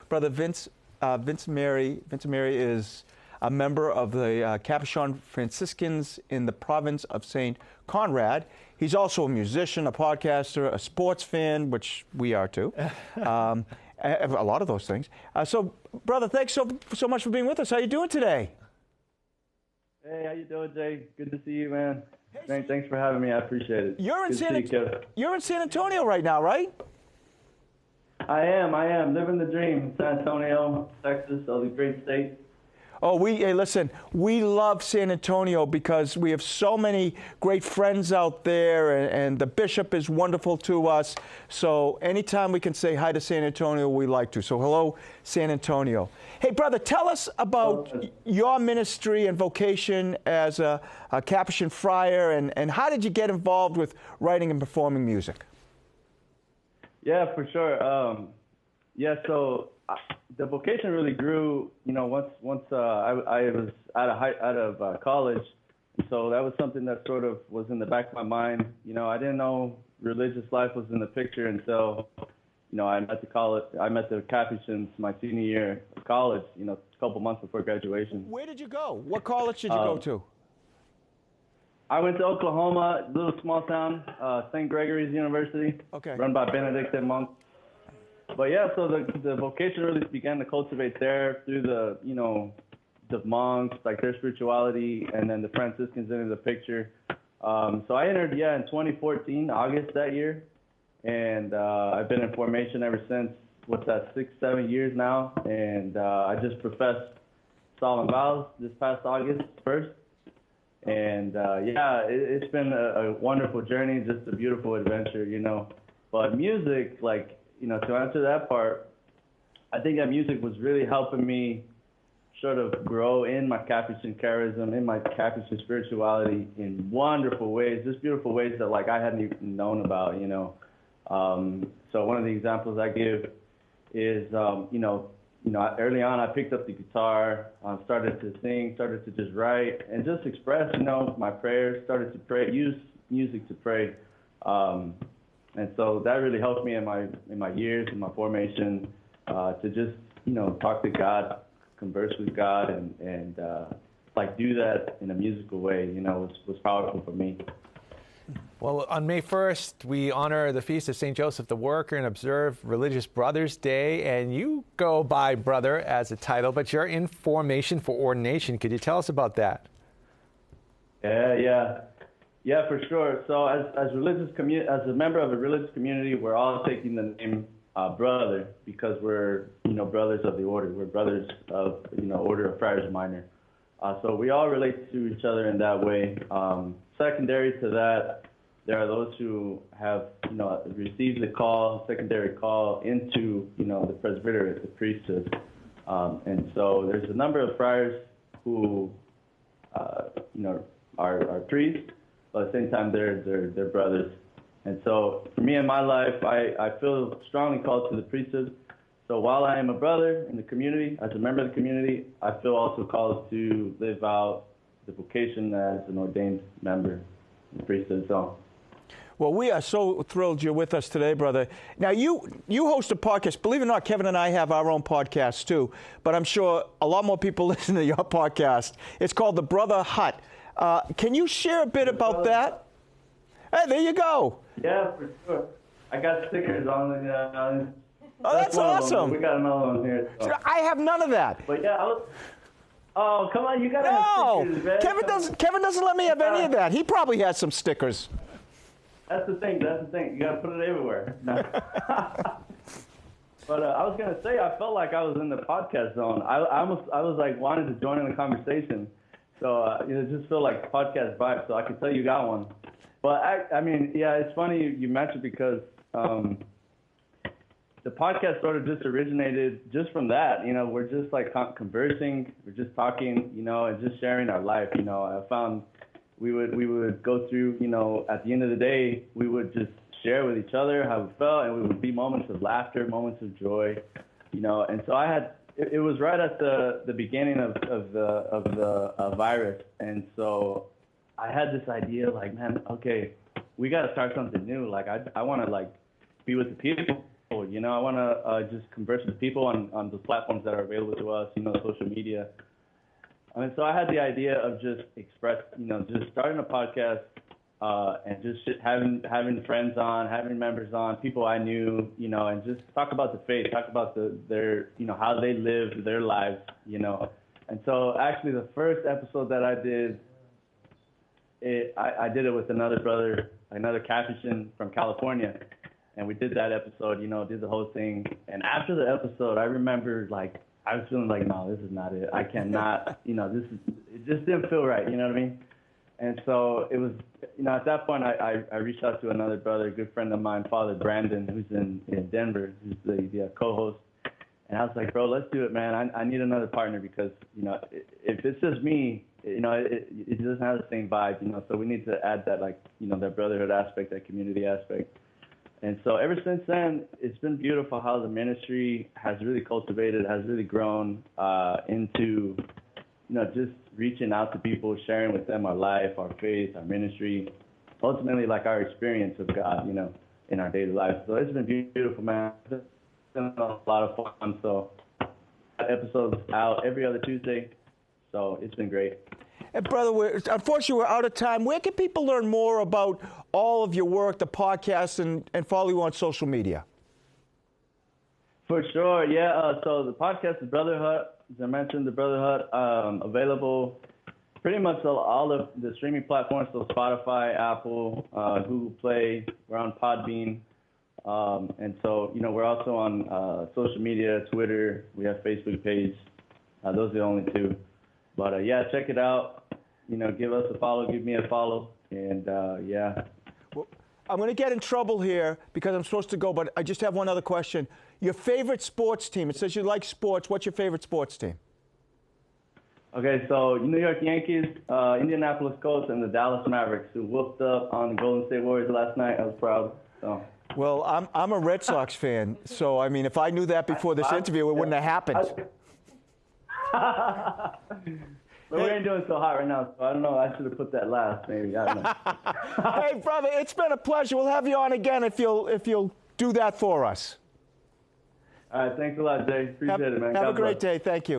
Brother Vincent Mary is a member of the Capuchin Franciscans in the province of St. Conrad. He's also a musician, a podcaster, a sports fan, which we are too. A lot of those things. So, brother, thanks so much for being with us. How you doing today? Hey, how you doing, Jay? Good to see you, man. Thanks for having me. I appreciate it. You're in San Antonio right now, right? I am living the dream. San Antonio, Texas, the great state. Oh, hey, listen, we love San Antonio because we have so many great friends out there, and the bishop is wonderful to us. So anytime we can say hi to San Antonio, we like to. So hello, San Antonio. Hey, brother, tell us about your ministry and vocation as a Capuchin friar, and how did you get involved with writing and performing music? Yeah, for sure. So the vocation really grew, once I was out of college. So that was something that sort of was in the back of my mind. I didn't know religious life was in the picture until, I met the Capuchins my senior year of college, a couple months before graduation. Where did you go? What college did you go to? I went to Oklahoma, a little small town, St. Gregory's University, run by Benedictine monks. But yeah, so the vocation really began to cultivate there through the monks, like their spirituality, and then the Franciscans into the picture. So I entered, in 2014, August that year, and I've been in formation ever since. What's that, 6-7 years now? And I just professed solemn vows this past August 1st. And it's been a wonderful journey, just a beautiful adventure, But music, to answer that part, I think that music was really helping me sort of grow in my Capuchin charism, in my Capuchin spirituality in wonderful ways, just beautiful ways that I hadn't even known about, So one of the examples I give is, early on I picked up the guitar, started to sing, started to just write and just express, my prayers, started to pray, use music to pray. And so that really helped me in my years, in my formation, to just, talk to God, converse with God, and do that in a musical way, was powerful for me. Well, on May 1st, we honor the feast of St. Joseph the Worker and observe Religious Brothers Day. And you go by brother as a title, but you're in formation for ordination. Could you tell us about that? Yeah, for sure. So as a member of a religious community, we're all taking the name brother because we're, brothers of the order. We're brothers of, Order of Friars Minor. So we all relate to each other in that way. Secondary to that, there are those who have, received the secondary call into, the presbyterate, the priesthood. And so there's a number of friars who, are priests, but at the same time, they're brothers. And so for me in my life, I feel strongly called to the priesthood. So while I am a brother in the community, as a member of the community, I feel also called to live out the vocation as an ordained member in the priesthood. So. Well, we are so thrilled you're with us today, brother. Now, you host a podcast. Believe it or not, Kevin and I have our own podcast too, but I'm sure a lot more people listen to your podcast. It's called The Brother Hut. Can you share a bit about that? Hey, there you go. Yeah, for sure. I got stickers on the. Oh, that's awesome. We got another one here. So. I have none of that. But yeah, oh, come on, you gotta have stickers, man. Kevin doesn't let me have any of that. He probably has some stickers. That's the thing. You gotta put it everywhere. But I was gonna say, I felt like I was in the podcast zone. I was like wanting to join in the conversation. So it just felt like podcast vibe. So I can tell you got one. But I mean, yeah, it's funny you mentioned because the podcast sort of just originated just from that. We're just like conversing, we're just talking, and just sharing our life. I found we would go through, at the end of the day, we would just share with each other how we felt, and it would be moments of laughter, moments of joy, And so it was right at the beginning of the virus, and so I had this idea, man, okay, we got to start something new. I want to be with the people, You know, I want to just converse with people on the platforms that are available to us, you know, social media. I mean, so I had the idea of just just starting a podcast and just having friends on, having members on, people I knew, you know, and just talk about the faith, talk about their, you know, how they live their lives, you know. And so actually the first episode that I did, I did it with another brother, another Capuchin from California. And we did that episode, you know, did the whole thing. And after the episode, I remember, like, I was feeling like, no, this is not it. I cannot, you know, it just didn't feel right, you know what I mean? And so it was, you know, at that point, I reached out to another brother, a good friend of mine, Father Brandon, who's in Denver, who's the co-host. And I was like, bro, let's do it, man. I need another partner because, you know, if it's just me, you know, it doesn't have the same vibe, you know, so we need to add that, like, you know, that brotherhood aspect, that community aspect. And so ever since then, it's been beautiful how the ministry has really cultivated, has really grown into, you know, just reaching out to people, sharing with them our life, our faith, our ministry, ultimately like our experience of God, you know, in our daily lives. So it's been beautiful, man. It's been a lot of fun. So that episode's out every other Tuesday. So it's been great. And brother, unfortunately, we're out of time. Where can people learn more about all of your work, the podcast, and follow you on social media? For sure, yeah. So the podcast is Brotherhood. As I mentioned, the Brotherhood, available pretty much all of the streaming platforms, so Spotify, Apple, Google Play. We're on Podbean. And so, you know, we're also on social media, Twitter. We have Facebook page. Those are the only two. But, yeah, check it out. You know, give us a follow, give me a follow. And, yeah. Well, I'm going to get in trouble here because I'm supposed to go, but I just have one other question. Your favorite sports team? It says you like sports. What's your favorite sports team? Okay, so New York Yankees, Indianapolis Colts, and the Dallas Mavericks, who whooped up on the Golden State Warriors last night. I was proud. So. Well, I'm a Red Sox fan, so, I mean, if I knew that before this interview, it wouldn't have happened. But we ain't doing so hot right now, so I don't know. I should have put that last, maybe. I don't know. Hey, brother, it's been a pleasure. We'll have you on again if you'll do that for us. All right, thanks a lot, Jay. Appreciate it, man. Have a great day. Thank you.